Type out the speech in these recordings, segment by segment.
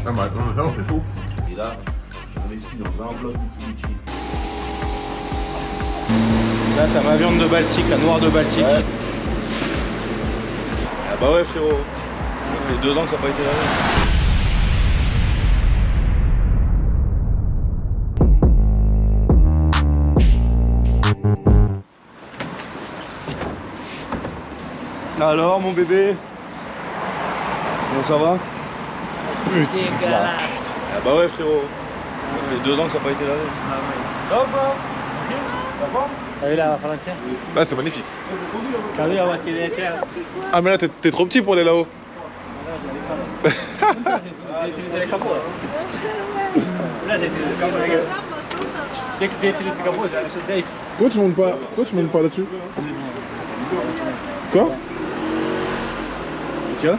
Ah bah non, ça c'est fou. Et là, j'ai investi dans un bloc Mitsubishi. Là t'as ma viande de Baltique, la noire de Baltique. Ouais. Ah bah ouais frérot, ça fait 2 ans que ça n'a pas été lavé. Alors mon bébé, comment ça va? Putain. Ah bah ouais frérot, ça fait 2 ans que ça n'a pas été lavé. Ah ouais. T'as vu la Valentin? Là c'est magnifique. T'as vu la voiture laitière? Ah mais là t'es trop petit pour aller là-haut. J'ai utilisé les capots là. Là j'ai utilisé les capots les gars. Dès que j'ai utilisé les capots, j'ai la chose là ici. Pourquoi tu montes pas là-dessus? Quoi? Tiens.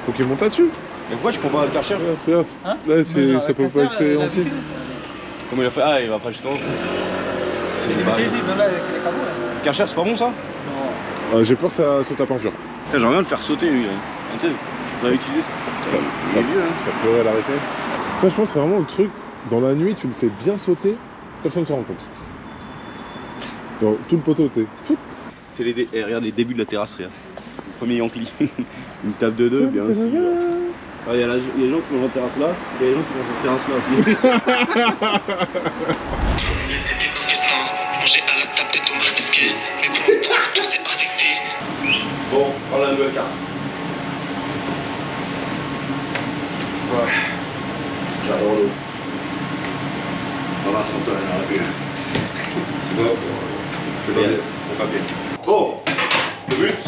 Faut qu'il monte là-dessus. Mais pourquoi je prends pas le Karcher? Regarde. Hein? Là ça peut pas être fait entier. Comment il a fait? Ah il va pas justement. C'est des barils. Là avec les capots là. Karcher c'est pas bon ça? Non. J'ai peur que ça saute la peinture. Putain, j'aimerais bien le faire sauter lui. Tu sais, on l'a utilisé. Ça pourrait l'arrêter. Ça je pense c'est vraiment le truc, dans la nuit tu le fais bien sauter, personne ne se rend compte. Genre, tout le poteau t'es fou. C'est regarde les débuts de la terrasse, regarde. Le premier Yankee. Une table de 2, bien aussi. Il y a les gens qui vont en terrasse là, il y a les gens qui vont en terrasse là aussi. C'était un festin, manger à la table des tomates biscuits. Mais pour l'instant, tout s'est infecté. Bon, voilà la nouvelle carte. Ouais. J'adore l'eau. Dans la trentaine, elle aurait pu. C'est quoi pour papier. Bon, le but,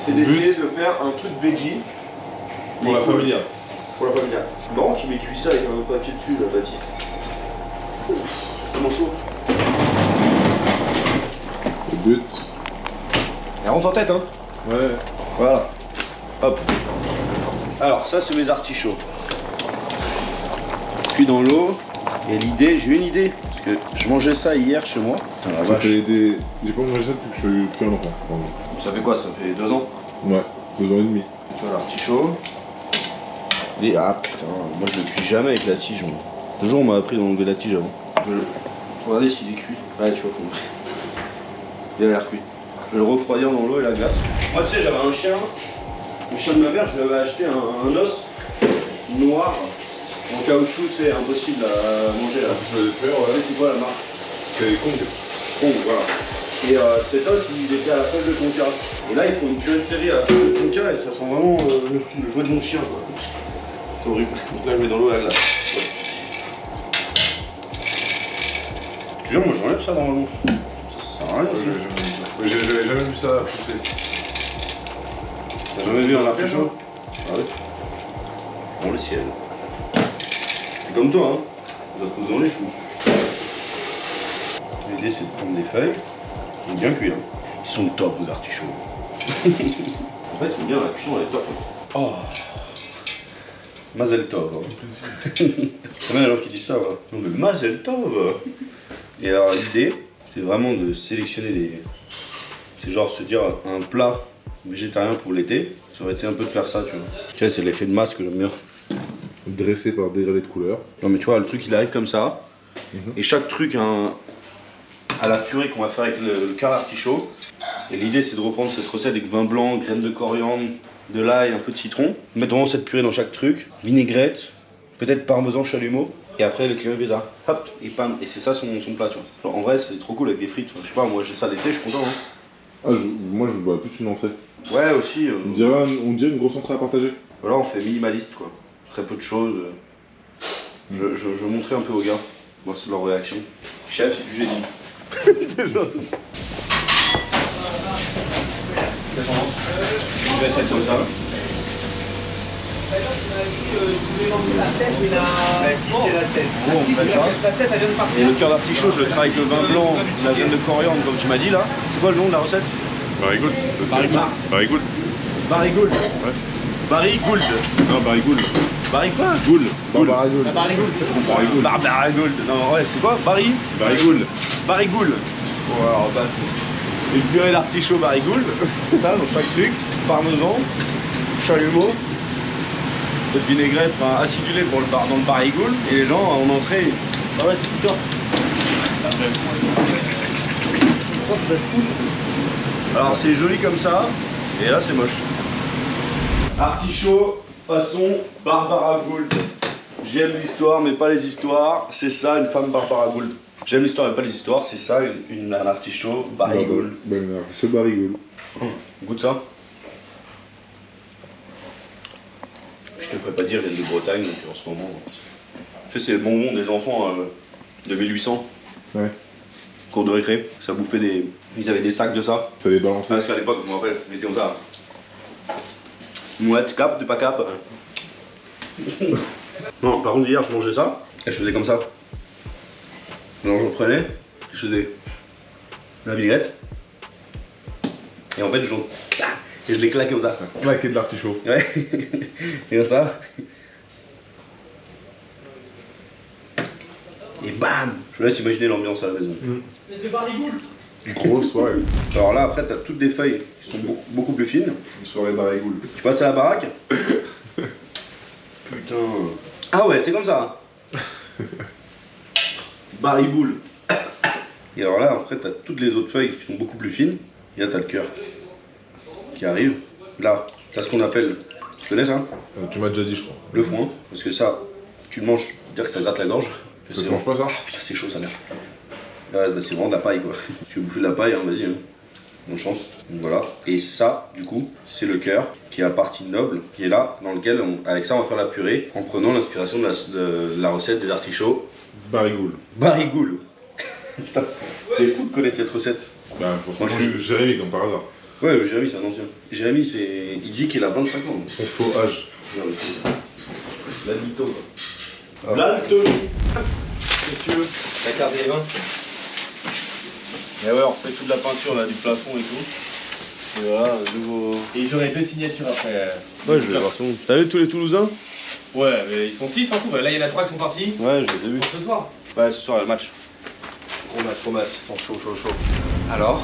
c'est d'essayer de faire un truc veggie. Pour la familiale. Pour la familiale. C'est marrant qu'il m'ait cuit ça avec un autre papier dessus, la bâtisse. C'est tellement chaud. Le but. Elle rentre en tête, hein. Ouais. Voilà. Hop. Alors, ça, c'est mes artichauts. Cuit dans l'eau. Et l'idée, j'ai une idée. Parce que je mangeais ça hier chez moi. Putain, la Ça vache. fait des... J'ai pas mangé ça depuis que je suis plus un enfant. Vraiment. Ça fait quoi? Ça fait 2 ans? Ouais, 2 ans et demi. Tu vois l'artichaut. Et ah putain, moi je le cuis jamais avec la tige. Moi. Toujours on m'a appris d'enlever la tige avant. Regardez s'il est cuit. Ouais, tu vois. Il a l'air cuit. Je vais le refroidir dans l'eau et la glace. Moi tu sais, j'avais un chien. Le chien de ma mère, je lui avais acheté un os noir en caoutchouc, c'est impossible à manger là. Je vais le faire, Regardez, ouais. c'est quoi la marque? C'est Kong. Kong, voilà. Et cet os, il était à la feuille de tonka. Et là, ils font une purée de série à la feuille de tonka et ça sent vraiment le jouet de mon chien, quoi. C'est horrible. Donc là, je mets dans l'eau et la glace. Je te jure, moi, j'enlève ça normalement. Ça sert à rien, ça. J'avais jamais vu ça pousser. T'as jamais vu un artichaut? Ah ouais. Dans le ciel. C'est comme toi, hein. Ça te pousse dans les choux. L'idée, c'est de prendre des feuilles. Ils sont bien cuits, hein. Ils sont top, vos artichauts. En fait, c'est bien, la cuisson, elle est top. Oh. Mazel tov. Hein. C'est bien les gens qui disent ça, ouais. Non, mais Mazel tov. Et alors, l'idée, c'est vraiment de sélectionner des... C'est genre se dire un plat végétarien pour l'été. Ça aurait été un peu de faire ça, tu vois. Tu vois, c'est l'effet de masse que j'aime bien. Dressé par dégradé de couleur. Non, mais tu vois, le truc, il arrive comme ça. Et chaque truc a la purée qu'on va faire avec le quart d'artichaut. Et l'idée, c'est de reprendre cette recette avec vin blanc, graines de coriandre, de l'ail, un peu de citron. Mettre vraiment cette purée dans chaque truc. Vinaigrette, peut-être parmesan, chalumeau. Et après, le client ça. Hop, et pam. Et c'est ça son plat, tu vois. Genre, en vrai, c'est trop cool avec des frites. Je sais pas, moi, j'ai ça l'été, je suis content. Hein. Ah, moi je vois plus une entrée. Ouais, aussi. On dirait une grosse entrée à partager. Voilà, on fait minimaliste, quoi. Très peu de choses. Je montrais un peu aux gars. Moi, c'est leur réaction. Chef, c'est du génie. C'est genre... Je vais essayer comme ça. Et le cœur d'artichaut, je le travaille avec le vin blanc, la viande de coriandre, comme tu m'as dit là. C'est quoi le nom de la recette? Barry Gould. Barry Gould. Barry Gould. Ouais. Barry Gould. Non, Barry Gould. Barry quoi? Gould. Gould. Barry Gould. Barry Gould. Barry Gould. Barry Gould. Non, ouais, c'est quoi? Barry Gould. Barry Gould. Bon, alors, bah, une purée d'artichaut Barry Gould. Ça, dans chaque truc. Parmesan, chalumeau. peu de vinaigrette, enfin acidulé pour le bar, dans le barigoule. Et les gens en entrée, ah ouais c'est tout top. Alors c'est joli comme ça, et là c'est moche. Artichaut façon Barbara Gould. J'aime l'histoire mais pas les histoires, c'est ça une femme Barbara Gould. J'aime l'histoire mais pas les histoires, c'est ça un artichaut Barry Gould. Ben, artichaut Barry Gould. Goûte ça. Je te ferai pas dire, il y a de Bretagne donc en ce moment. Tu sais, c'est le bonbon des enfants de 1800. Ouais. Cours de récré, ça bouffait des. Ils avaient des sacs de ça. Ça les balançait. Parce qu'à l'époque, je me rappelle, ils étaient comme ça. Mouette, cap, tu pas cap. Non, par contre, hier, je mangeais ça, et je faisais comme ça. Alors, je reprenais, je faisais la vinaigrette, et en fait, et je l'ai claqué comme ça. Claqué de l'artichaut. Ouais, et comme ça. Et bam! Je vous laisse imaginer l'ambiance à la maison. Grosse soirée. Alors là, après, t'as toutes des feuilles qui sont beaucoup plus fines. Une soirée Barry Gould. Tu passes à la baraque. Putain. Ah ouais, t'es comme ça. Barry Boule. Et alors là, après, t'as toutes les autres feuilles qui sont beaucoup plus fines. Et là, t'as le cœur qui arrive. Là, t'as ce qu'on appelle. Tu connais ça? Tu m'as déjà dit, je crois. Le foin. Parce que ça, tu le manges, dire que ça gratte la gorge. Ça se mange pas ça? Putain, c'est chaud, ça merde. Ouais, bah, c'est vraiment de la paille quoi. Tu veux bouffer de la paille, hein, vas-y. Hein. Bonne chance. Donc voilà. Et ça, du coup, c'est le cœur, qui est la partie noble, qui est là, dans lequel, avec ça, on va faire la purée, en prenant l'inspiration de la recette des artichauts. Barry Gould. Barry Gould. C'est fou de connaître cette recette. Bah, forcément, Moi, Jérémy, comme par hasard. Ouais, Jérémy, c'est un ancien. Jérémy, il dit qu'il a 25 ans. Son faux âge. La mytho, quoi. Ah. L'altony. Qu'est-ce que tu veux? La carte des vins. Et ouais, on refait toute la peinture là, du plafond et tout. Et voilà, un nouveau. Et j'aurai 2 signatures après. Ouais, je vais voir tout le monde. T'as vu tous les Toulousains? Ouais, mais ils sont 6 en tout. Là, il y en a 3 qui sont partis. Ouais, je les ai vus. Pour ce soir. Ouais, ce soir, le match. Gros match. Ils sont chauds. Alors,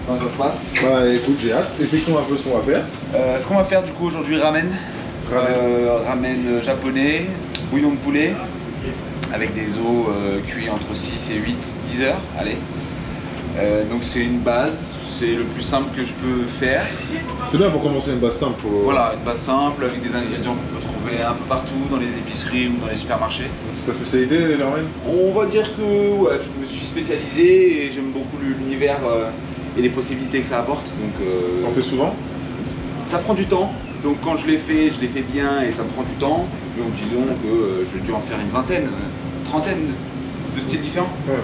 comment ça se passe? Bah écoute, j'ai hâte. Explique-nous un peu ce qu'on va faire. Ce qu'on va faire du coup aujourd'hui, ramen. Ramen japonais, bouillon de poulet, avec des os cuits entre 6 et 8, 10 heures, allez. Donc c'est une base, c'est le plus simple que je peux faire. C'est bien pour commencer une base simple. Pour... Voilà, une base simple avec des ingrédients qu'on peut trouver un peu partout dans les épiceries ou dans les supermarchés. C'est ta spécialité, les ramen? On va dire que ouais, je me suis spécialisé et j'aime beaucoup l'univers et les possibilités que ça apporte. Donc, T'en fais souvent? ça prend du temps. Donc quand je l'ai fait bien et ça me prend du temps. Donc disons que je dû en faire une vingtaine, trentaine de styles différents. Ouais,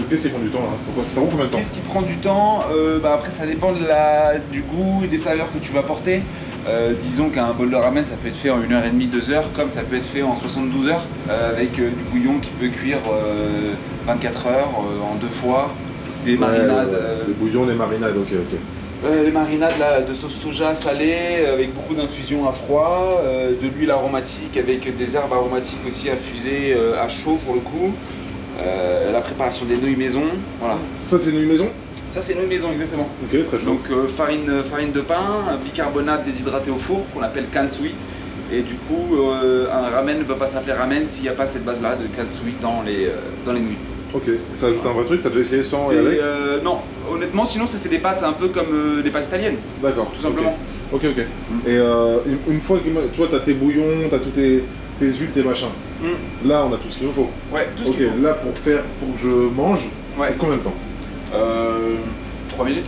qu'est-ce qui prend du temps là? Pourquoi ça prend combien de temps? Qu'est-ce qui prend du temps? Après ça dépend du goût et des saveurs que tu vas porter. Disons qu'un bol de ramen ça peut être fait en 1h30, 2 heures, comme ça peut être fait en 72 heures, avec du bouillon qui peut cuire 24 heures en 2 fois, des marinades. Les bouillons, les marinades, ok. Les marinades là, de sauce soja salée avec beaucoup d'infusion à froid, de l'huile aromatique avec des herbes aromatiques aussi infusées à chaud pour le coup, la préparation des nouilles maison, voilà. Ça c'est une maison? Ça c'est nouilles maison exactement. Ok, très chaud. Donc farine de pain, un bicarbonate déshydraté au four qu'on appelle kansui. Et du coup un ramen ne peut pas s'appeler ramen s'il n'y a pas cette base là de kansui dans les nouilles. Ok, ça ajoute un vrai truc, t'as déjà essayé sans et avec? Non, honnêtement sinon ça fait des pâtes un peu comme les pâtes italiennes. D'accord, tout simplement. Ok. Et une fois que tu vois, t'as tes bouillons, t'as tous tes huiles, tes machins. Là, on a tout ce qu'il nous faut. Ouais, tout ce qu'il faut. Ok, là pour que je mange, Ouais. c'est combien de temps? 3 minutes.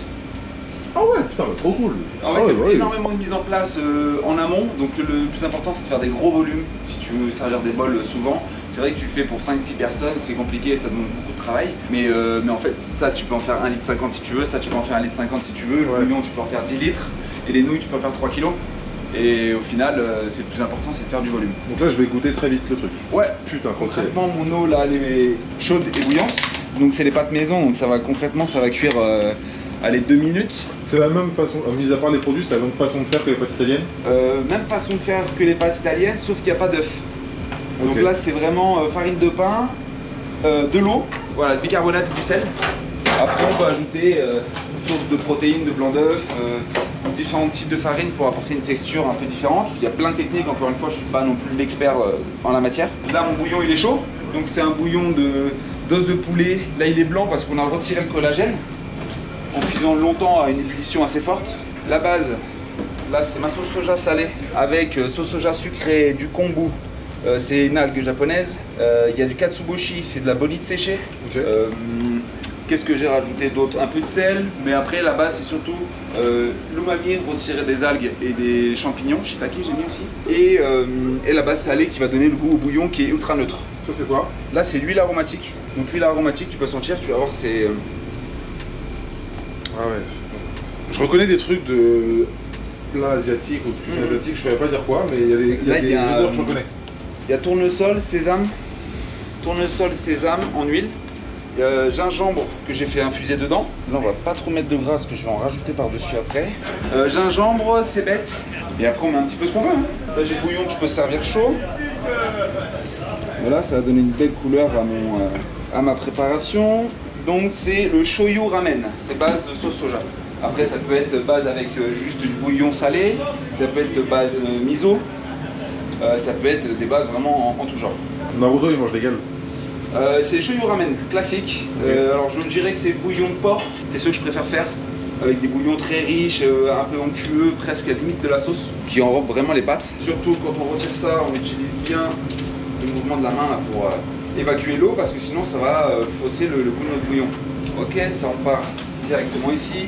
Ah ouais, putain, bah, trop cool. En fait, il y a énormément de mise en place en amont, donc le plus important c'est de faire des gros volumes si tu veux servir des bols souvent. C'est vrai que tu le fais pour 5-6 personnes, c'est compliqué, ça demande beaucoup de travail. Mais en fait, ça tu peux en faire 1,50 litre si tu veux, ça tu peux en faire 1,50 litre si tu veux, le bouillon tu peux en faire 10 litres, et les nouilles tu peux en faire 3 kilos. Et au final, c'est le plus important, c'est de faire du volume. Donc là, je vais goûter très vite le truc. Ouais, Putain, concrètement, mon eau là, elle est chaude et bouillante. Donc c'est les pâtes maison, donc ça va cuire allez, 2 minutes. C'est la même façon, mis à part les produits, c'est la même façon de faire que les pâtes italiennes? Même façon de faire que les pâtes italiennes, sauf qu'il n'y a pas d'œuf. Donc Ok. là, c'est vraiment farine de pain, de l'eau, voilà, le bicarbonate et du sel. Après, on peut ajouter une source de protéines, de blanc d'œuf, différents types de farine pour apporter une texture un peu différente. Il y a plein de techniques, encore une fois, je suis pas non plus l'expert en la matière. Là, mon bouillon, il est chaud. Donc c'est un bouillon d'os de poulet. Là, il est blanc parce qu'on a retiré le collagène en cuisant longtemps à une ébullition assez forte. La base, là, c'est ma sauce soja salée avec sauce soja sucrée, du kombu. C'est une algue japonaise. Il y a du katsuboshi, c'est de la bolite séchée. Ok. Qu'est-ce que j'ai rajouté d'autre? Un peu de sel, mais après la base c'est surtout l'umami retiré des algues et des champignons, shiitake j'ai mis aussi. Et la base salée qui va donner le goût au bouillon qui est ultra neutre. Ça c'est quoi? Là c'est l'huile aromatique. Donc l'huile aromatique tu peux sentir, tu vas voir c'est... Ah ouais. Je reconnais des trucs de plats asiatiques ou de cuisine asiatique, je savais pas dire quoi, mais il y a des odeurs que je reconnais. Il y a tournesol, sésame en huile. Il y a gingembre que j'ai fait infuser dedans. Là on va pas trop mettre de gras parce que je vais en rajouter par dessus après. Gingembre, cébette. Et après on met un petit peu ce qu'on veut. Hein. Là j'ai le bouillon que je peux servir chaud. Voilà, ça va donner une belle couleur à ma préparation. Donc c'est le shoyu ramen, c'est base de sauce soja. Après ça peut être base avec juste du bouillon salé, ça peut être base miso, ça peut être des bases vraiment en tout genre. Naruto il mange des gales. C'est le shoyu ramen classique. Alors je dirais que c'est bouillon de porc, c'est ce que je préfère faire. Avec des bouillons très riches, un peu onctueux, presque à la limite de la sauce, qui enrobe vraiment les pâtes. Surtout quand on retire ça, on utilise bien le mouvement de la main là, pour évacuer l'eau, parce que sinon ça va fausser le goût de notre bouillon. Ok, ça on part directement ici.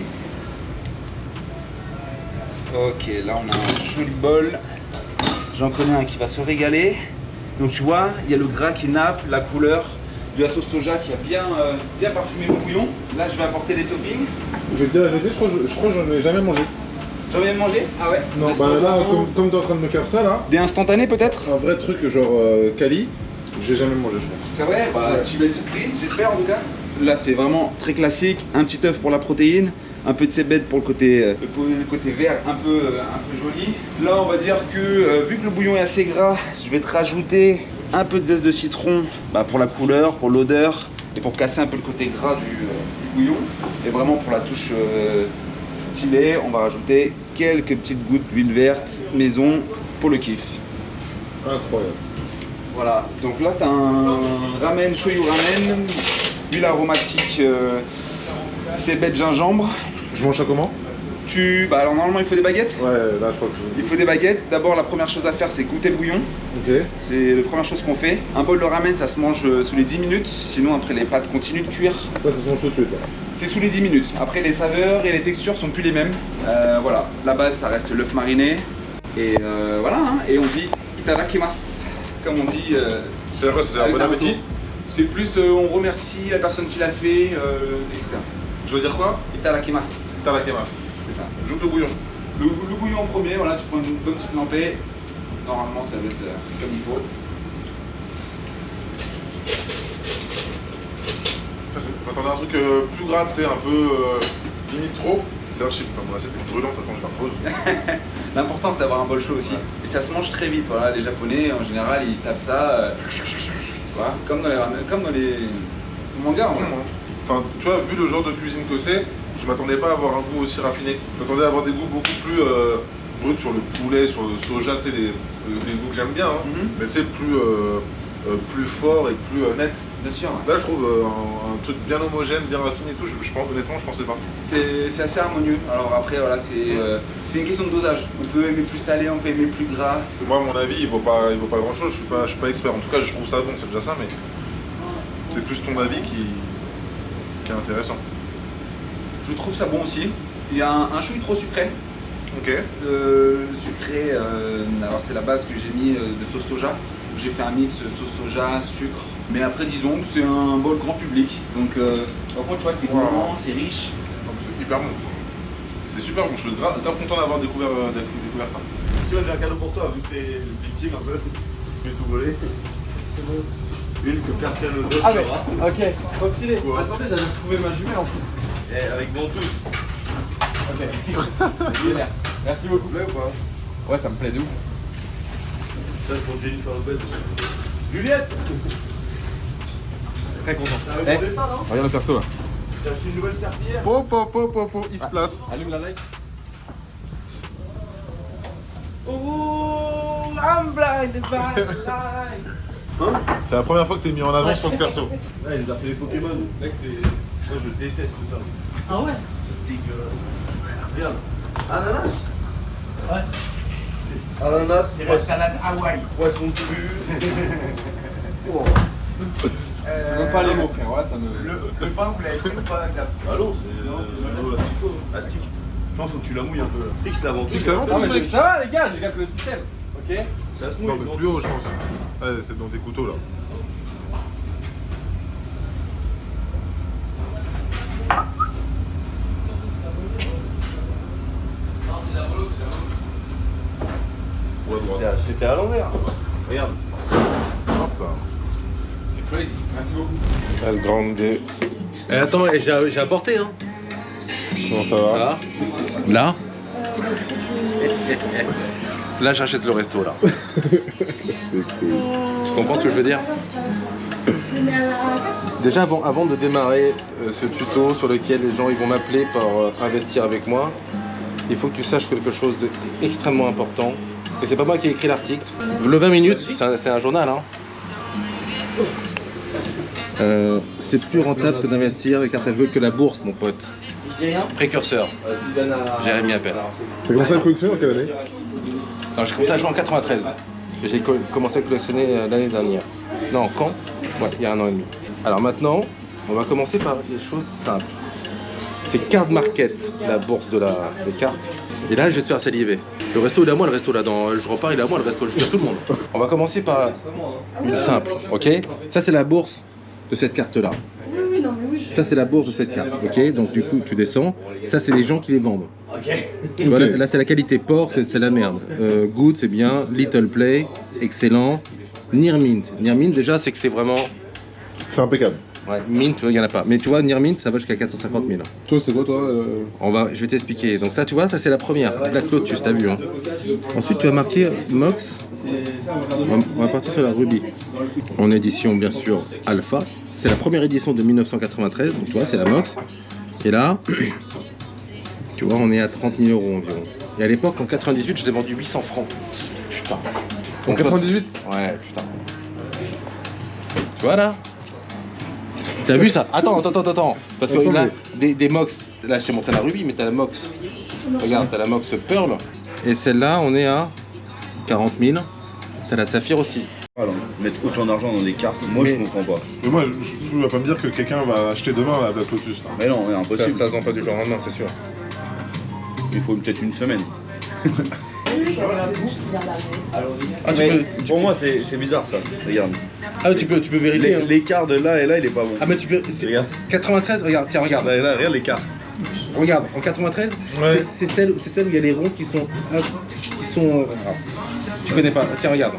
Ok, là on a un joli bol. J'en connais un qui va se régaler. Donc tu vois, il y a le gras qui nappe, la couleur de la sauce soja qui a bien parfumé le bouillon. Là je vais apporter les toppings. Je vais te dire la vérité, je crois que j'en ai jamais mangé. J'en ai mangé? Ah ouais? Non, bah là, comme tu es en train de me faire ça là, des instantanés peut-être? un vrai truc genre Cali, j'ai jamais mangé je pense. C'est vrai? Bah tu vas être surpris, j'espère en tout cas. Là c'est vraiment très classique, un petit œuf pour la protéine, un peu de cébette pour le côté vert un peu joli. Là on va dire que vu que le bouillon est assez gras, je vais te rajouter un peu de zeste de citron pour la couleur, pour l'odeur et pour casser un peu le côté gras du bouillon. Et vraiment pour la touche stylée, on va rajouter quelques petites gouttes d'huile verte maison pour le kiff. Incroyable. Voilà, donc là tu as un ramen, shoyu ramen, huile aromatique, cébette, gingembre. Je mange ça comment? Alors normalement il faut des baguettes. Ouais, là je crois que Il faut des baguettes. D'abord la première chose à faire c'est goûter le bouillon. Ok. C'est la première chose qu'on fait. Un bol de ramen ça se mange sous les 10 minutes, sinon après les pâtes continuent de cuire. Ouais, ça se mange tout de suite là. C'est sous les 10 minutes. Après les saveurs et les textures sont plus les mêmes. Voilà, la base ça reste l'œuf mariné. Et voilà, hein. Et on dit itadakimasu, comme on dit. C'est quoi, c'est un bon appétit? C'est plus on remercie la personne qui l'a fait, etc. Je veux dire quoi? Itadakimasu. Itadakimasu. C'est ça. Joue au bouillon. Le bouillon en premier, voilà, tu prends une bonne petite lampée. Normalement ça va être comme il faut. J'attendais un truc plus gras, tu sais, un peu limite trop. C'est archi, mon assiette est brûlante, attends, je la repose. L'important c'est d'avoir un bol chaud aussi. Et ça se mange très vite, voilà, les japonais en général ils tapent ça voilà, comme dans les mangas. Bon, hein. Enfin, tu vois, vu le genre de cuisine que c'est, je m'attendais pas à avoir un goût aussi raffiné. Je m'attendais à avoir des goûts beaucoup plus bruts sur le poulet, sur le soja, tu sais, des goûts que j'aime bien, hein. Mais tu sais, plus fort et plus net. Bien sûr. Là, je trouve un truc bien homogène, bien raffiné et tout. Je pense, honnêtement, je pensais pas. C'est assez harmonieux. Alors après, voilà, c'est une question de dosage. On peut aimer plus salé, on peut aimer plus gras. Moi, à mon avis, il vaut pas grand chose. Je suis pas expert. En tout cas, je trouve ça bon, c'est déjà ça, mais c'est plus ton avis qui est intéressant. Je trouve ça bon aussi. Il y a un chouï trop sucré. Ok. Sucré, alors c'est la base que j'ai mis de sauce soja. J'ai fait un mix sauce soja, sucre. Mais après, disons que c'est un bol grand public. Donc, par contre, tu vois, c'est gourmand, c'est riche. C'est hyper bon. C'est super bon. Je suis grave content d'avoir découvert ça. Tu vois, j'ai un cadeau pour toi, vu que t'es victime un peu. Je vais tout voler. Une que personne d'autre Ah, mais fera. ok, trop stylé. Ouais. Attendez, j'avais trouvé ma jumelle en plus. Et avec ventouse. Ok. Génial. Merci beaucoup. Plaît ou pas? Ouais, ça me plaît de ouf. Ça c'est pour Jennifer Lopez. Juliette. Très content. T'avais demandé ça, non? Regarde le perso là. J'ai acheté une nouvelle serpillière. Il se place. Allume la light. I'm blinded by the light. C'est la première fois que t'es mis en avant sur le perso. Ouais, il nous a fait les Pokémon. Mec, moi je déteste ça. Ah ouais? C'est dégueulasse. Regarde. Ananas. Ouais. Ananas, C'est la salade Hawaï. poisson cru. Oh. Même pas les mots, frère. Ouais, ça me. Le pain, vous l'avez pris ou pas? Ah non, c'est l'eau astique. Je pense faut que tu la mouilles un peu. Fixe l'avant. Fixe l'avant, Non, mais mec. ça va, les gars, j'ai capté le système. Ok? Ça se mouille. Non, mais plus haut, je pense. Ouais, c'est dans tes couteaux là. Ouais, droite. C'était à l'envers. Regarde. Hop là. C'est crazy. Merci beaucoup. El Grande. Eh, attends, j'ai apporté, hein. Comment ça va? Là. Là, j'achète le resto, là. C'est cool. Tu comprends ce que je veux dire? Déjà, avant de démarrer ce tuto sur lequel les gens ils vont m'appeler pour investir avec moi, il faut que tu saches quelque chose d'extrêmement important. Et c'est pas moi qui ai écrit l'article. Le 20 minutes, c'est un journal, hein. C'est plus rentable que d'investir les cartes à jouer que la bourse, mon pote. Précurseur. Jérémy Appel. T'as commencé à collectionner en quelle année? Non, j'ai commencé à jouer en 93. Et j'ai commencé à collectionner l'année dernière. Non, quand? Ouais, il y a 1 an et demi. Alors maintenant, on va commencer par des choses simples. C'est Card Market, la bourse des cartes. Et là, je vais te faire saliver. Le resto, il est à moi, le resto là. Je repars, il est à moi, le resto, je fais tout le monde. On va commencer par une simple, ok? Ça, c'est la bourse de cette carte-là. Ça, c'est la bourse de cette carte, ok? Donc, du coup, tu descends. Ça, c'est les gens qui les vendent. Tu vois, là, c'est la qualité. Port, c'est la merde. Good, c'est bien. Little Play, excellent. Near Mint. Near Mint, déjà, c'est que c'est vraiment. C'est impeccable. Ouais, Mint, tu vois, il n'y en a pas. Mais tu vois, Near Mint, ça va jusqu'à 450 000. Toi, c'est quoi, toi Je vais t'expliquer. Donc, ça, tu vois, ça, c'est la première. Black Lotus, t'as vu, hein. Ensuite, tu vas marquer Mox. On va partir sur la Ruby. En édition, bien sûr, Alpha. C'est la première édition de 1993. Donc, tu vois, c'est la Mox. Et là, tu vois, on est à 30 000 € environ. Et à l'époque, en 98, je l'ai vendu 800 francs. Putain. En 98? Ouais, putain. Tu vois là? T'as vu ça? Attends. Parce que Attends, là, des Mox, là je t'ai montré la Ruby, mais t'as la Mox. Regarde, t'as la Mox Pearl. Et celle-là, on est à 40 000. T'as la Saphir aussi. Alors, mettre autant d'argent dans des cartes, moi je comprends pas. Mais moi, je ne vais pas me dire que quelqu'un va acheter demain la Black Lotus. Là. Mais non, mais impossible. Ça se vend pas du jour au lendemain, c'est sûr. Il faut peut-être une semaine. Ah, Pour moi, c'est bizarre ça. Regarde. Ah, tu peux vérifier. Hein. L'écart de là et là, il est pas bon. Ah, mais tu peux. Regarde. 93, regarde, tiens, regarde. Là, regarde l'écart. Regarde, en 93, Ouais. c'est celle où il y a les ronds qui sont. Alors, tu connais pas. Tiens, regarde.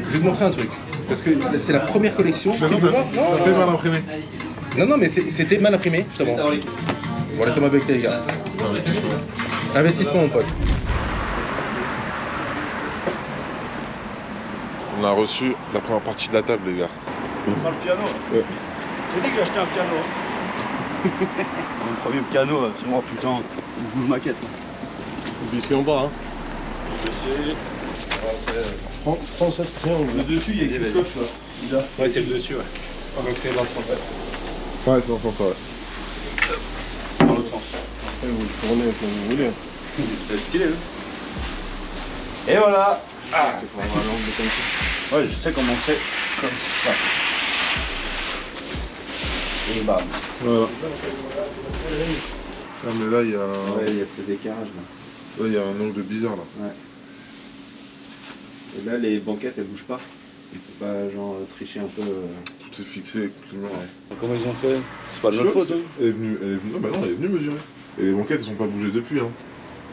Je vais te montrer un truc. Parce que c'est la première collection. Ça fait mal imprimé. Non, mais c'était mal imprimé, justement. Bon, laissez-moi avec les gars. Investissement, mon pote. On a reçu la première partie de la table, les gars. Sans le piano. Ouais. J'ai dit que j'ai acheté un piano. Mon premier piano, c'est moi, putain, une boule maquette. Ici en bas, hein. Prends cette triangle. Le dessus, il y a écrit scotch là. Ouais, c'est le dessus, ouais. Donc c'est dans ce sens-là. Ouais, c'est dans ce sens-là, ouais. Dans l'autre sens. Après, vous le tournez comme vous voulez. C'est stylé, hein. Et voilà. C'est pour avoir l'angle comme ça. Ouais, je sais comment c'est. Comme ça. Et bam. Voilà. Ah, mais là, il y a Ouais, il y a des éclairages là. là, il y a un angle bizarre là. Et là, les banquettes elles bougent pas. Il faut pas genre tricher un peu. Tout est fixé avec le mur. Comment ils ont fait? C'est pas de notre faute. Hein. Elle est venue. Non, bah non, elle est venue mesurer. Et les banquettes, elles sont pas bougées depuis. Hein.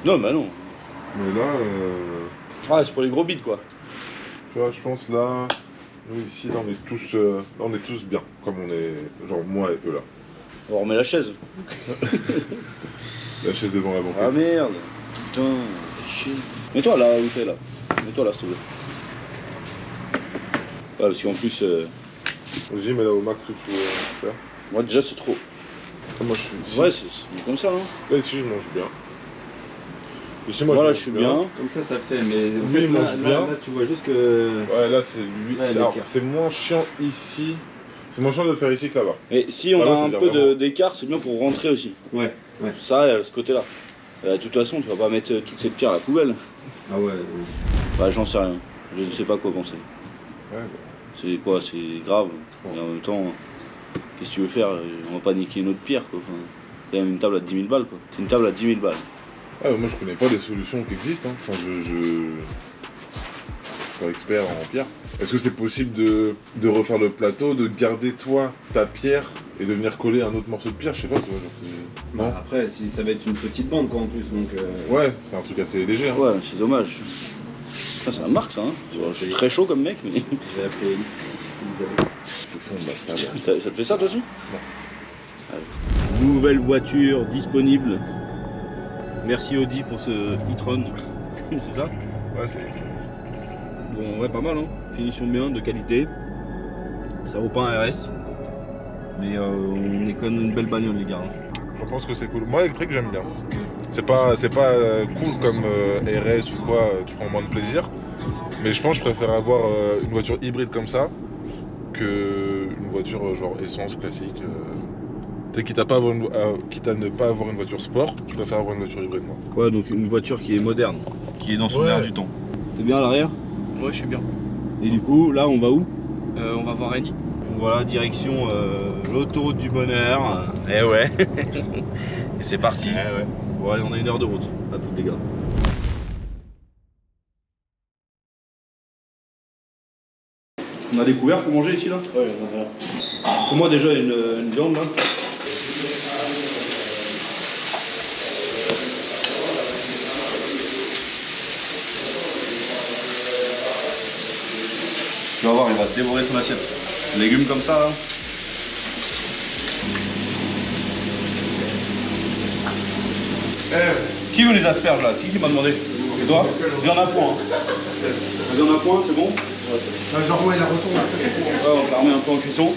Non, bah non. Mais là, Ah, c'est pour les gros bits quoi. tu vois, je pense là, nous ici, là, on est tous bien. Comme on est, genre moi et eux là. On remet la chaise. La chaise devant la banquette. Ah merde. Putain, chier. Mets-toi là où t'es là. Mets-toi là, s'il te plaît. Ah, parce qu'en plus, Vas-y, mets là au max que tu veux faire. moi déjà c'est trop. Ah, moi, je suis ici. Ouais, c'est comme ça, hein. Là, ici, je mange bien. Ici, moi, voilà, mange je suis bien. Comme ça fait, mais en Lui, fait, il mange bien. Là, tu vois juste que. Ouais, là, c'est lui. Ouais, Alors, l'écart. c'est moins chiant ici. C'est moins chiant de le faire ici que là-bas. Et si on Ah, là, a c'est un bien, peu vraiment. d'écart, c'est bien pour rentrer aussi. Ouais. Ça, il y a ce côté-là. De toute façon, tu vas pas mettre toutes ces pierres à la poubelle. Ah ouais. Bah, j'en sais rien. Je ne sais pas quoi penser. Ouais, C'est quoi? C'est grave. Et en même temps, qu'est-ce que tu veux faire? On va pas niquer une autre pierre, quoi. Enfin, il y a une table à 10 000 balles, quoi. C'est une table à 10 000 balles. Ah, moi, je connais pas les solutions qui existent. Hein. Enfin, je suis pas expert en pierre. Est-ce que c'est possible de refaire le plateau, de garder toi ta pierre et de venir coller un autre morceau de pierre? Je sais pas, tu vois. Genre, non. Bah, après, si ça va être une petite bande quoi en plus, donc. Ouais, c'est un truc assez léger. Hein. Ouais, c'est dommage. Ça, c'est la marque, ça. Hein. Je suis très chaud comme mec, mais. Je vais appeler Elisabeth. Je fais un bastard. Ça te fait ça, toi aussi? Non. Allez. Nouvelle voiture disponible. Merci Audi pour ce e-tron. C'est ça? Ouais, c'est Bon, ouais, pas mal, hein. Finition bien, de qualité. Ça vaut pas un RS. Mais on est quand même une belle bagnole, les gars. Hein. Je pense que c'est cool. Moi, électrique, j'aime bien. C'est pas cool comme RS ou quoi, tu prends moins de plaisir. Mais je pense que je préfère avoir une voiture hybride comme ça que une voiture genre essence classique. Tu sais, quitte à ne pas avoir une voiture sport, je préfère avoir une voiture hybride, moi. Ouais, donc une voiture qui est moderne, qui est dans son Ouais. air du temps. T'es bien à l'arrière? Ouais, je suis bien. Et du coup, là, on va où? On va voir Annie. Voilà, direction l'autoroute du bonheur. Eh ouais. Et c'est parti. Ouais. Bon, allez, on a 1 heure de route. À tous les gars. On a découvert pour manger ici là? Ouais, on a. Pour moi déjà une viande là. Tu vas voir, il va te dévorer ton assiette. Légumes comme ça là. Qui veut les asperges là? C'est qui m'a demandé? C'est toi? Viens en point. Viens en point, c'est bon? Genre, ouais, la retourne. Ouais, on te la remet un peu en cuisson.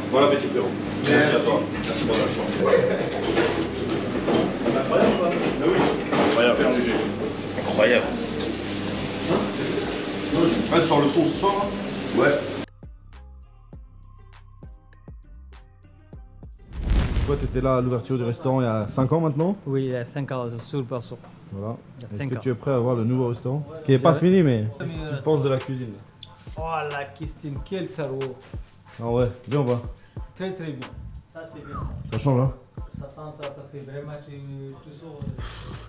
Voilà, petit Péro. Merci à toi. Merci pour la chance. C'est incroyable, quoi. Ah oui. Incroyable, RGG. Incroyable. Ah, tu sors le son ce soir, là? Ouais. Toi, tu étais là à l'ouverture du restaurant il y a 5 ans maintenant. Oui, il y a 5 ans, sur par jour. Voilà. Il y a Est-ce 5 que ans. tu es prêt à voir le nouveau restaurant qui n'est C'est pas vrai. fini, mais qu'est-ce que tu penses de la cuisine? Oh, la Christine, quel tarot. Ah ouais, viens, on va. Très très bien. Ça c'est bien. Ça change, hein. Ça sent ça parce que vraiment tu sors.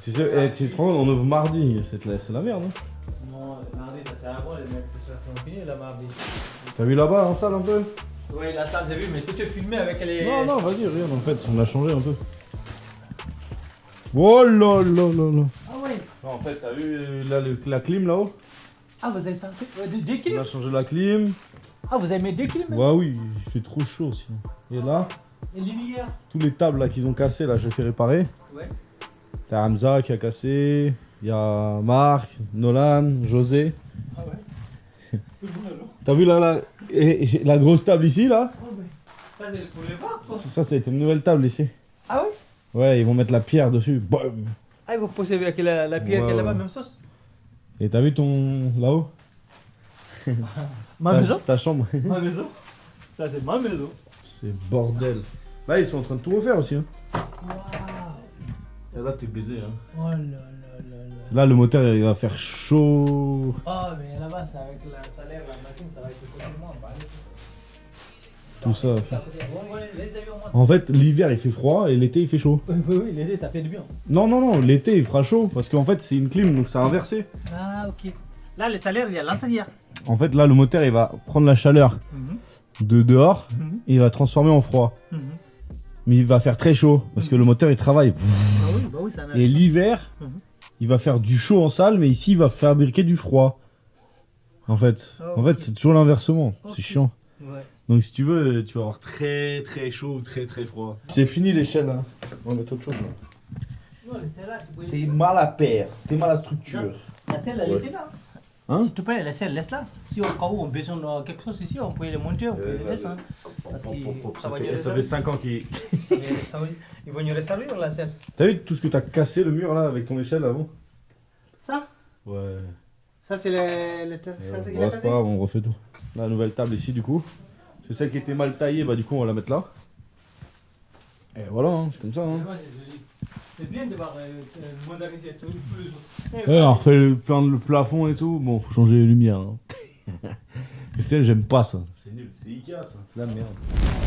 Tu sais, tu te rends compte, on ouvre mardi, c'est la merde, hein. Non, mardi ça fait avant les mecs, c'est ça qu'on finit la mardi. T'as vu là-bas en salle un peu? Oui, la salle j'ai vu, mais tout est filmé avec les. Non, non, vas-y, regarde, en fait, on a changé un peu. Oh là là là là. Ah ouais. En fait, t'as vu la clim là-haut? Ah, vous avez senti des On clims. a changé la clim. Ah, vous avez mis des clims. Ouais, oui, il fait trop chaud sinon. Et là, Et lumière. tous les tables là qu'ils ont cassées, là, je les fais réparer. Ouais. T'as Hamza qui a cassé, il y a Marc, Nolan, José. Ah ouais. Tout le monde est là. T'as vu là, la grosse table ici là? Oh, mais. Ça c'est pour les voir quoi. Ça, c'est une nouvelle table ici. Ah ouais. Ouais, ils vont mettre la pierre dessus. Boum. Ah, ils vont poser avec la pierre Ouais, qui est là-bas, ouais. même sauce. Et t'as vu ton là-haut? Ma maison. Ta chambre. Ma maison. Ça c'est ma maison. C'est bordel. Là, ils sont en train de tout refaire aussi. Hein. Waouh. Et là, t'es baisé. Hein. Oh là là là là. Là, le moteur, il va faire chaud. Oh, mais là-bas, c'est avec le salaire, la machine, ça va être complètement. Tout ça. Ouais, les avions, moi. En fait, l'hiver, il fait froid et l'été, il fait chaud. Oui, l'été, ça fait du bien. Non, non, non, l'été, il fera chaud. Parce qu'en fait, c'est une clim, donc c'est inversé. Ah, ok. Là, les salaires, il y a l'intérieur. En fait, là, le moteur, il va prendre la chaleur de dehors et il va transformer en froid. Mais il va faire très chaud parce que le moteur, il travaille. Bah oui, ça Et l'hiver, il va faire du chaud en salle, mais ici, il va fabriquer du froid. En fait, c'est toujours l'inversement. C'est chiant. Ouais. Donc, si tu veux, tu vas avoir très très chaud ou très très froid. C'est fini l'échelle, hein. On va mettre autre chose. Là. Non, les là, tu peux T'es mal à paire, t'es mal à structure. La selle, laissez là. Hein? S'il te plaît, la selle, laisse-la. Si au cas où on besoin de quelque chose ici, on peut les monter, on peut les laisser. Hein. Parce que ça va nous Ça fait resservir. 5 ans qu'il. Ils vont nous resservir la selle. T'as vu tout ce que t'as cassé le mur là avec ton échelle avant? Ouais. Ça, c'est Ouais, c'est pas grave, on refait tout. La nouvelle table ici, du coup. C'est celle qui était mal taillée, bah du coup, on va la mettre là. Et voilà, hein, c'est comme ça. Hein. C'est bien de voir moderniser tout plus. Ouais, on refait le plafond et tout. Bon, faut changer les lumières. Hein. Mais c'est, j'aime pas ça. C'est nul, c'est Ikea ça. C'est la merde.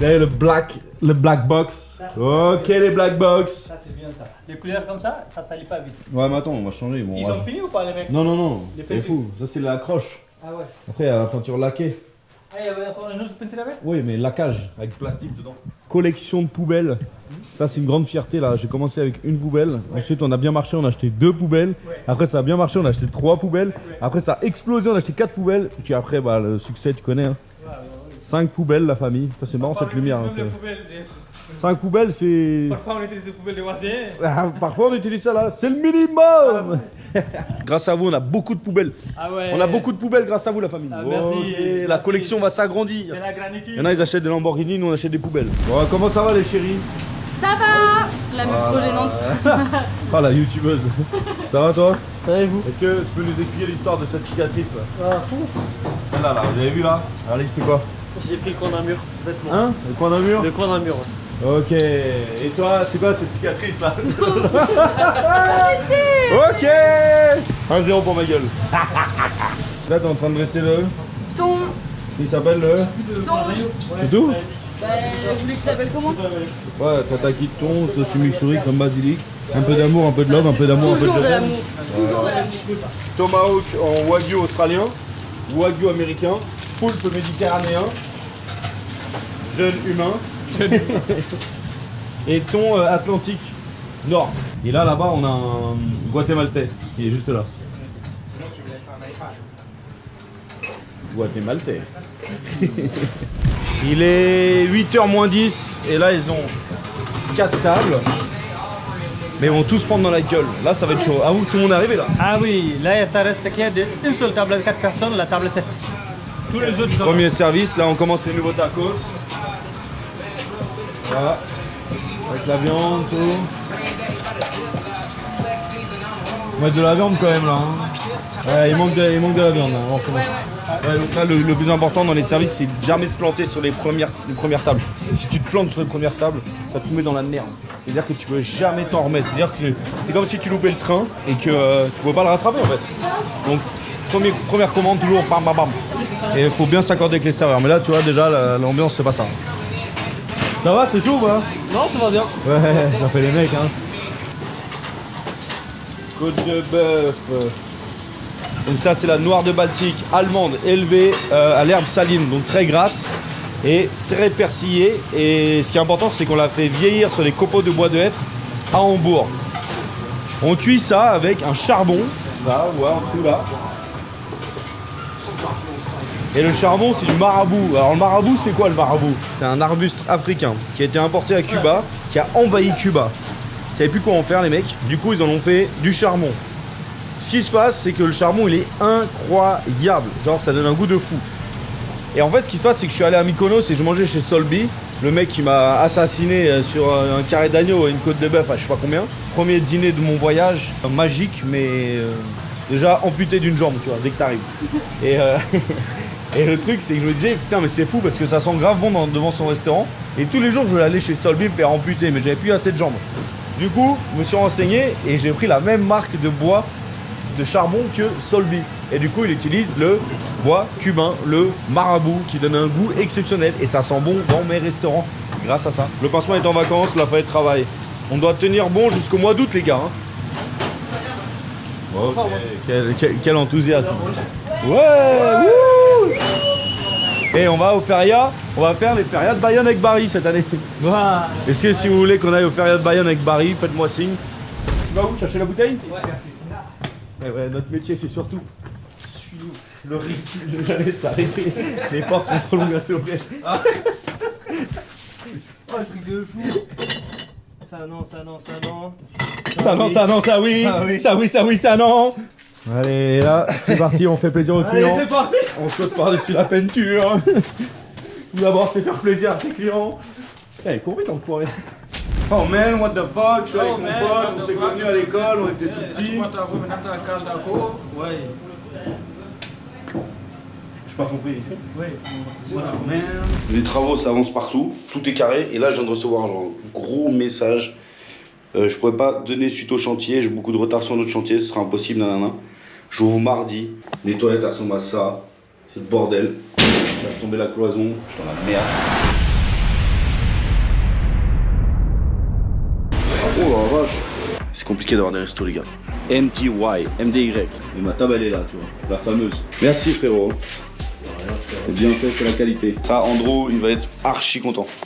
Là, le black box. Ok, les black box. Ça, c'est bien ça. Les couleurs comme ça salit pas vite. Ouais, mais attends, on va changer. Bon, Ils ont fini ou pas, les mecs? Non, Les c'est peintures. fou. Ça, c'est l'accroche. Ah ouais. Après, il y a la peinture laquée. Ah, il y avait encore une autre peinture avec? Oui, mais laquage, avec plastique dedans. Collection de poubelles. Ça, c'est une grande fierté là. J'ai commencé avec une poubelle. Ensuite, on a bien marché, on a acheté 2 poubelles. Après, ça a bien marché, on a acheté 3 poubelles. Après, ça a explosé, on a acheté 4 poubelles. Puis après, bah, le succès, tu connais. Hein. 5 poubelles, la famille. Ça, c'est marrant cette lumière. Hein, 5 poubelles, c'est. Parfois, on utilise des poubelles de voisins. Ah, parfois, on utilise ça là. C'est le minimum. Grâce à vous, on a beaucoup de poubelles. Ah ouais. On a beaucoup de poubelles grâce à vous, la famille. Ah, merci. Ok, la collection va s'agrandir. C'est la grande équipe. Il y en a, ils achètent des Lamborghini, nous on achète des poubelles. Bon, comment ça va les chéris? Ça va. La meuf trop gênante. Ah la youtubeuse. Ça va toi? Ça va et vous? Est-ce que tu peux nous expliquer l'histoire de cette cicatrice là? Ah, Celle-là, là, vous avez vu là? Allez, c'est quoi? j'ai pris le coin d'un mur, bêtement. Hein? Le coin d'un mur? Le coin d'un mur, ouais. Ok. Et toi, c'est quoi cette cicatrice là? Ok. 1-0 pour ma gueule. Là, t'es en train de dresser le... Ton. Il s'appelle le... Ton. C'est tout? Bah, vous voulez que tu t'appelles comment? Ouais, tataki de thon, sauce chimichurri, comme basilic. Un peu d'amour, un peu de love, un peu d'amour, un peu de Toujours de love. l'amour. Toujours de l'amour. Tomahawk en wagyu australien, wagyu américain, poulpe méditerranéen, jeune humain, et thon atlantique nord. Et là, là-bas, on a un guatémaltais qui est juste là. Guatémaltais. Il est 8h moins 10 et là, ils ont 4 tables. Mais ils vont tous prendre dans la gueule. Là, ça va être chaud. Ah vous, tout le monde est arrivé là? Ah oui, là, ça reste qu'il y a une seule table de 4 personnes, la table 7. Tous les autres, ils ont... Premier service, là on commence les nouveaux tacos. Voilà. Avec la viande, tout. On va mettre de la viande quand même là. Hein. Ouais, il manque de la viande là. On recommence. Ouais, donc là, le plus important dans les services, c'est de jamais se planter sur les premières tables. Si tu te plantes sur les premières tables, ça te met dans la merde. C'est-à-dire que tu peux jamais t'en remettre. C'est-à-dire que c'est comme si tu loupais le train et que tu pouvais pas le rattraper en fait. Donc première commande toujours bam bam bam. Et il faut bien s'accorder avec les serveurs. Mais là tu vois déjà l'ambiance c'est pas ça. Ça va, c'est chaud ou pas? Non, tout va bien. Ouais, ça fait les mecs hein. Côte de bœuf. Donc ça c'est la noire de Baltique allemande élevée à l'herbe saline, donc très grasse et très persillée. Et ce qui est important c'est qu'on l'a fait vieillir sur les copeaux de bois de hêtre à Hambourg. On cuit ça avec un charbon, là, ouais, en dessous là. Et le charbon c'est du marabout. Alors le marabout c'est quoi le marabout? C'est un arbuste africain qui a été importé à Cuba, qui a envahi Cuba. Ils savaient plus quoi en faire les mecs, du coup ils en ont fait du charbon. Ce qui se passe, c'est que le charbon, il est incroyable. Genre, ça donne un goût de fou. Et en fait, ce qui se passe, c'est que je suis allé à Mykonos et je mangeais chez Solby, le mec qui m'a assassiné sur un carré d'agneau et une côte de bœuf à je sais pas combien. Premier dîner de mon voyage, magique, mais déjà amputé d'une jambe, tu vois, dès que t'arrives. Et le truc, c'est que je me disais, putain, mais c'est fou parce que ça sent grave bon devant son restaurant. Et tous les jours, je voulais aller chez Solby me faire amputer, mais j'avais plus assez de jambes. Du coup, je me suis renseigné et j'ai pris la même marque de bois de charbon que Solby. Et du coup, il utilise le bois cubain, le marabout, qui donne un goût exceptionnel. Et ça sent bon dans mes restaurants grâce à ça. Le pansement est en vacances, la fête travaille. On doit tenir bon jusqu'au mois d'août, les gars. Hein. Ok, quel enthousiasme. Ouais, wouh. Et on va au feria, on va faire les férias de Bayonne avec Barry cette année. Et si vous voulez qu'on aille au feria de Bayonne avec Barry, faites-moi signe. Tu vas où chercher la bouteille? Ouais, notre métier c'est surtout suivre le rythme de jamais s'arrêter. Les portes sont trop longues à s'ouvrir. Oh le truc de fou. Ça non, ça non, ça non. Ça non, ça non, ça oui. Ça oui, ça oui, ça non. Allez, là, c'est parti, on fait plaisir aux clients. Allez, c'est parti. On saute par-dessus la peinture. Tout d'abord, c'est faire plaisir à ses clients. Putain, il court vite, l'enfoiré. Oh man, what the fuck, je suis avec Oh, mon man, pote, what on the s'est fuck, connus à l'école, on était tout Tu petits. vois ta roue, maintenant t'as un calme d'accord. Ouais. J'ai pas compris. Ouais. Oh man. Les travaux, ça avance partout, tout est carré. Et là, je viens de recevoir genre, un gros message. Je pourrais pas donner suite au chantier, j'ai beaucoup de retard sur notre chantier, ce sera impossible, nanana. Je vous mardi. Les toilettes, elles ressemblent à ça. C'est le bordel. J'ai retombé la cloison, je suis dans la merde. Oh la vache. C'est compliqué d'avoir des restos, les gars. MDY, MDY. Et ma table, elle est là, tu vois, la fameuse. Merci, frérot. C'est bien fait, c'est la qualité. Ça, Andro, il va être archi content.